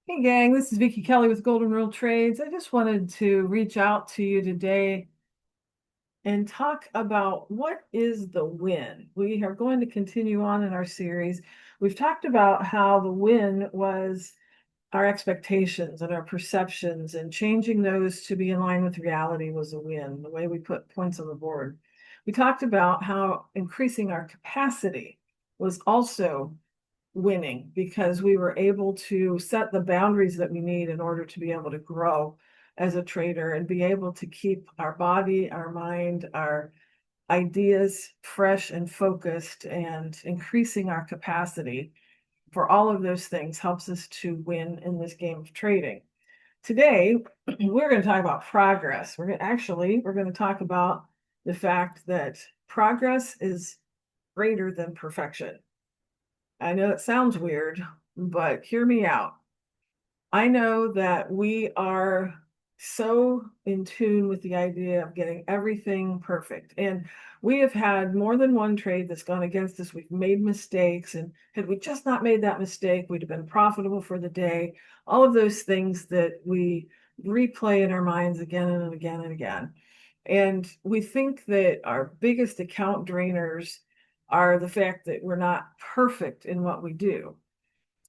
Hey gang, this is Vicky Kelly with Golden Rule Trades. I just wanted to reach out to you today and talk about what is the win. We are going to continue on in our series. We've talked about how the win was our expectations and our perceptions, and changing those to be in line with reality was a win, the way we put points on the board. We talked about how increasing our capacity was also winning because we were able to set the boundaries that we need in order to be able to grow as a trader and be able to keep our body, our mind, our ideas fresh and focused, and increasing our capacity for all of those things helps us to win in this game of trading. Today, we're going to talk about progress. We're going to talk about the fact that progress is greater than perfection. I know it sounds weird, but hear me out. I know that we are so in tune with the idea of getting everything perfect. And we have had more than one trade that's gone against us. We've made mistakes. And had we just not made that mistake, we'd have been profitable for the day. All of those things that we replay in our minds again and again and again. And we think that our biggest account drainers are the fact that we're not perfect in what we do.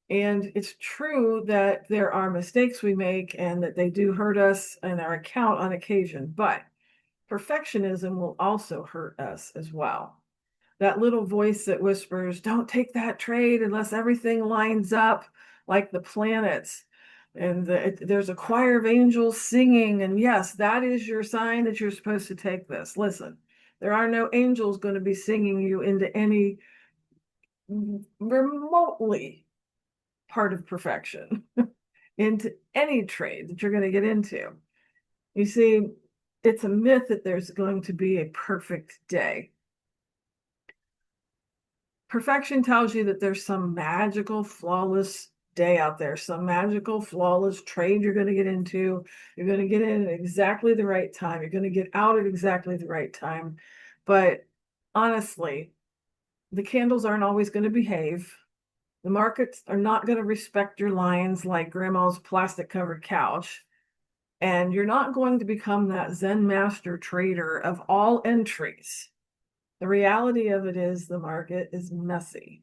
And it's true that there are mistakes we make and that they do hurt us and our account on occasion, but perfectionism will also hurt us as well. That little voice that whispers, don't take that trade unless everything lines up like the planets. And there's a choir of angels singing. And yes, that is your sign that you're supposed to take this. Listen, there are no angels going to be singing you into any remotely part of perfection into any trade that you're going to get into. You see, it's a myth that there's going to be a perfect day. Perfection tells you that there's some magical, flawless day out there, some magical, flawless trade you're going to get into. You're going to get in at exactly the right time. You're going to get out at exactly the right time. But honestly, the candles aren't always going to behave. The markets are not going to respect your lines like grandma's plastic covered couch. And you're not going to become that Zen master trader of all entries. The reality of it is the market is messy.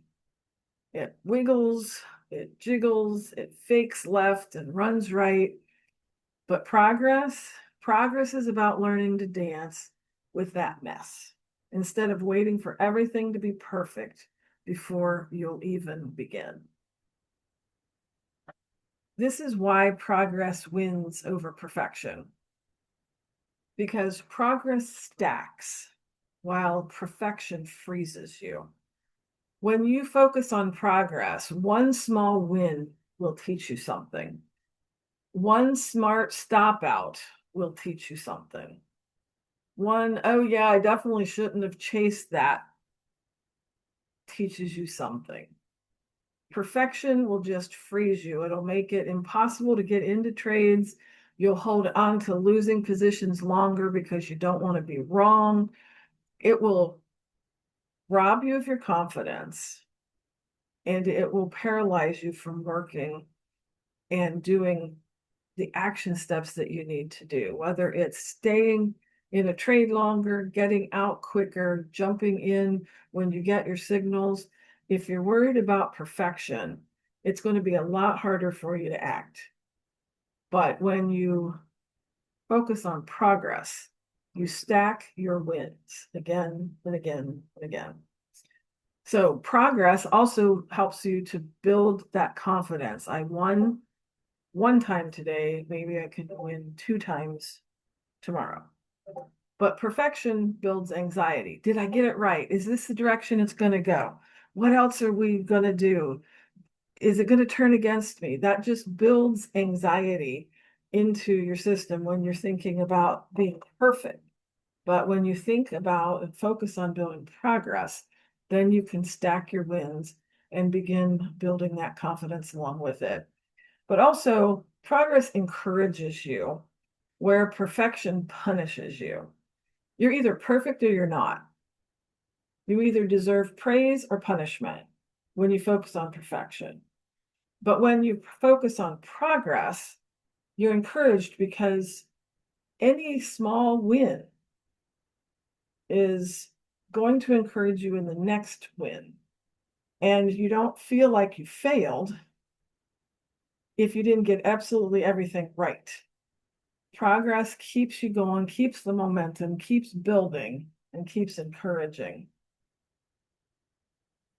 It wiggles, it jiggles, it fakes left and runs right. But progress is about learning to dance with that mess instead of waiting for everything to be perfect before you'll even begin. This is why progress wins over perfection, because progress stacks while perfection freezes you. When you focus on progress, one small win will teach you something. One smart stop out will teach you something. One, oh yeah, I definitely shouldn't have chased that, teaches you something. Perfection will just freeze you. It'll make it impossible to get into trades. You'll hold on to losing positions longer because you don't want to be wrong. It will rob you of your confidence, and it will paralyze you from working and doing the action steps that you need to do, whether it's staying in a trade longer, getting out quicker, jumping in when you get your signals. If you're worried about perfection, it's going to be a lot harder for you to act. But when you focus on progress, you stack your wins again and again and again. So progress also helps you to build that confidence. I won one time today, maybe I can win two times tomorrow. But perfection builds anxiety. Did I get it right? Is this the direction it's going to go? What else are we going to do? Is it going to turn against me? That just builds anxiety into your system when you're thinking about being perfect. But when you think about and focus on building progress, then you can stack your wins and begin building that confidence along with it. But also, progress encourages you, where perfection punishes you. You're either perfect or you're not. You either deserve praise or punishment when you focus on perfection. But when you focus on progress, you're encouraged because any small win is going to encourage you in the next win. And you don't feel like you failed if you didn't get absolutely everything right. Progress keeps you going, keeps the momentum, keeps building, and keeps encouraging.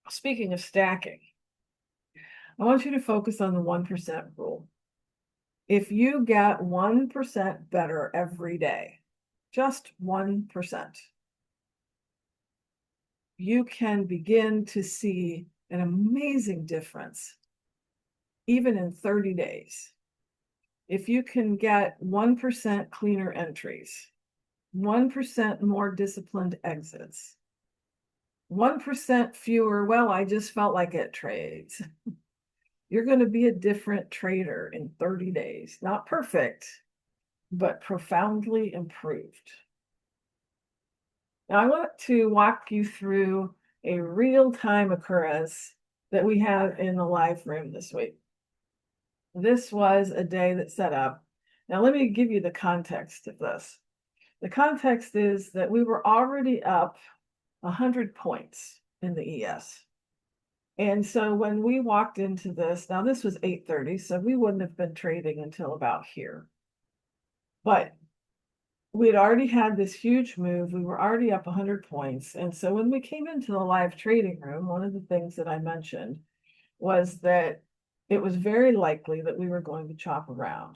Speaking of stacking, I want you to focus on the 1% rule. If you get 1% better every day, just 1%, you can begin to see an amazing difference, even in 30 days. If you can get 1% cleaner entries, 1% more disciplined exits, 1% fewer, well, I just felt like it trades, you're going to be a different trader in 30 days. Not perfect, but profoundly improved. Now, I want to walk you through a real-time occurrence that we had in the live room this week. This was a day that set up. Now, let me give you the context of this. The context is that we were already up 100 points in the ES. And so when we walked into this, now this was 8:30, so we wouldn't have been trading until about here. But we had already had this huge move. We were already up 100 points. And so when we came into the live trading room, one of the things that I mentioned was that it was very likely that we were going to chop around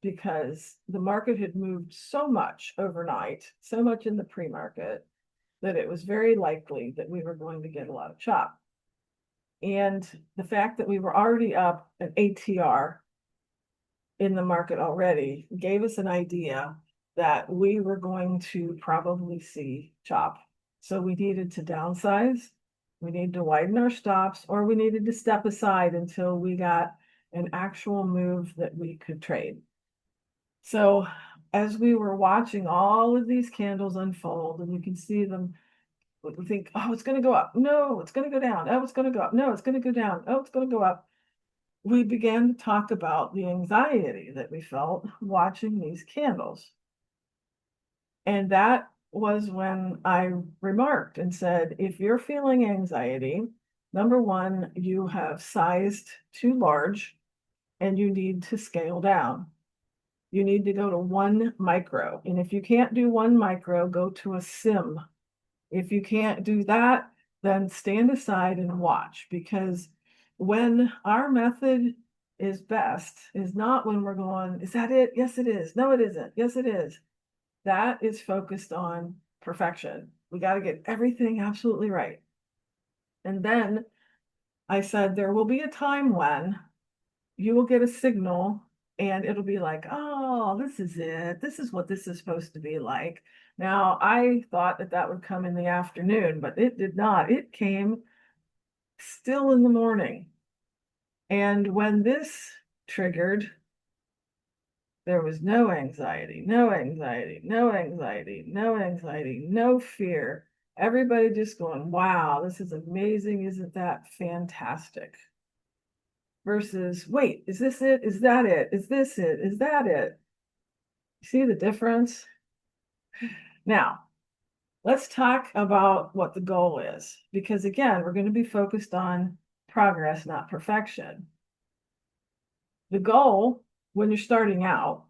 because the market had moved so much overnight, so much in the pre-market, that it was very likely that we were going to get a lot of chop. And the fact that we were already up an ATR in the market already gave us an idea that we were going to probably see chop. So we needed to downsize, we needed to widen our stops, or we needed to step aside until we got an actual move that we could trade. So as we were watching all of these candles unfold, and you can see them, we think, oh, it's going to go up. No, it's going to go down. Oh, it's going to go up. No, it's going to go down. Oh, it's going to go up. We began to talk about the anxiety that we felt watching these candles. And that was when I remarked and said, if you're feeling anxiety, number one, you have sized too large and you need to scale down. You need to go to 1 micro. And if you can't do 1 micro, go to a sim. If you can't do that, then stand aside and watch, because when our method is best is not when we're going, is that it? Yes, it is. No, it isn't. Yes, it is. That is focused on perfection. We got to get everything absolutely right. And then I said, there will be a time when you will get a signal and it'll be like, oh, this is it. This is what this is supposed to be like. Now, I thought that that would come in the afternoon, but it did not. It came still in the morning. And when this triggered, there was no anxiety, no anxiety, no anxiety, no anxiety, no fear. Everybody just going, wow, this is amazing. Isn't that fantastic? Versus, wait, is this it? Is that it? Is this it? Is that it? See the difference? Now, let's talk about what the goal is, because again, we're going to be focused on progress, not perfection. The goal when you're starting out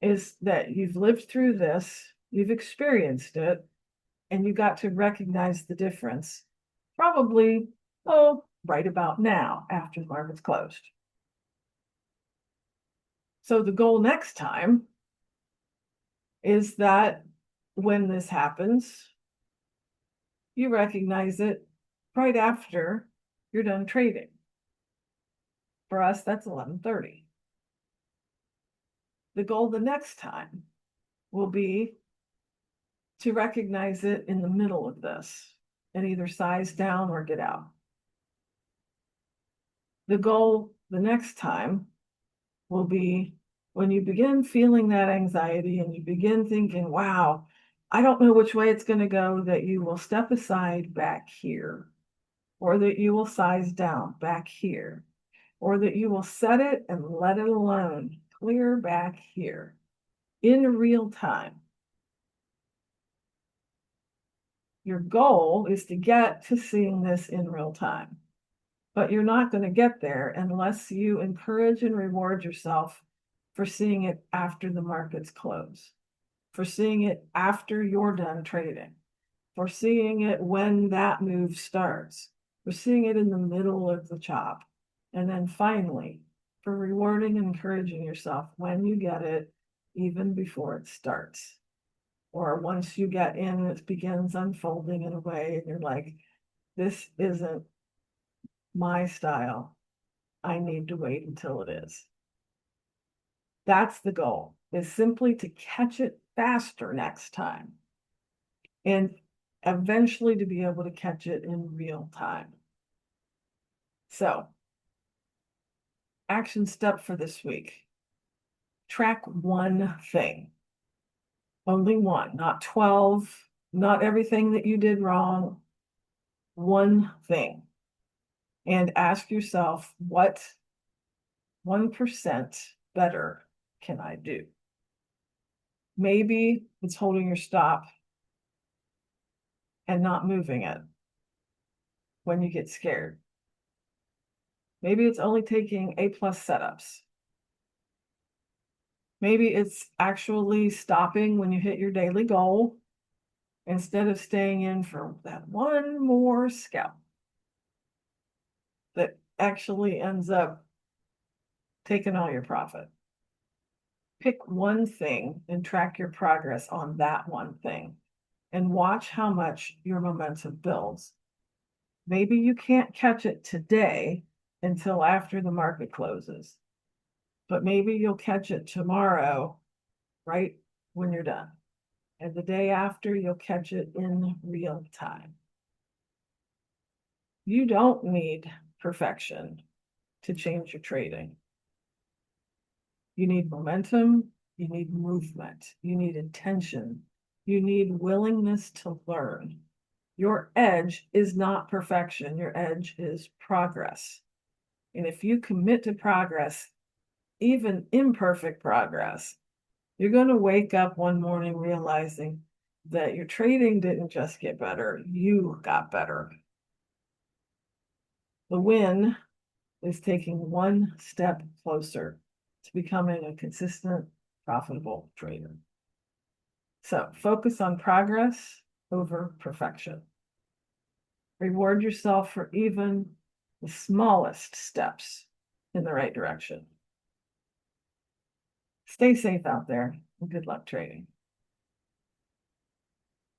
is that you've lived through this, you've experienced it, and you got to recognize the difference. Probably, oh, right about now after the market's closed. So the goal next time is that when this happens, you recognize it right after you're done trading. For us, that's 11:30. The goal the next time will be to recognize it in the middle of this and either size down or get out. The goal the next time will be when you begin feeling that anxiety and you begin thinking, wow, I don't know which way it's going to go, that you will step aside back here, or that you will size down back here. or that you will set it and let it alone clear back here in real time. Your goal is to get to seeing this in real time, but you're not going to get there unless you encourage and reward yourself for seeing it after the markets close, for seeing it after you're done trading, for seeing it when that move starts, for seeing it in the middle of the chop, and then finally, for rewarding and encouraging yourself when you get it, even before it starts. Or once you get in, it begins unfolding in a way, and you're like, this isn't my style. I need to wait until it is. That's the goal, is simply to catch it faster next time and eventually to be able to catch it in real time. So, action step for this week. Track one thing. Only one, not 12, not everything that you did wrong. One thing. And ask yourself, what 1% better can I do? Maybe it's holding your stop and not moving it when you get scared. Maybe it's only taking A+ setups. Maybe it's actually stopping when you hit your daily goal instead of staying in for that one more scalp that actually ends up taking all your profit. Pick one thing and track your progress on that one thing and watch how much your momentum builds. Maybe you can't catch it today until after the market closes, but maybe you'll catch it tomorrow, right when you're done. And the day after, you'll catch it in real time. You don't need perfection to change your trading. You need momentum, you need movement, you need intention, you need willingness to learn. Your edge is not perfection, your edge is progress. And if you commit to progress, even imperfect progress, you're going to wake up one morning realizing that your trading didn't just get better, you got better. The win is taking one step closer to becoming a consistent, profitable trader. So focus on progress over perfection. Reward yourself for even the smallest steps in the right direction. Stay safe out there and good luck trading.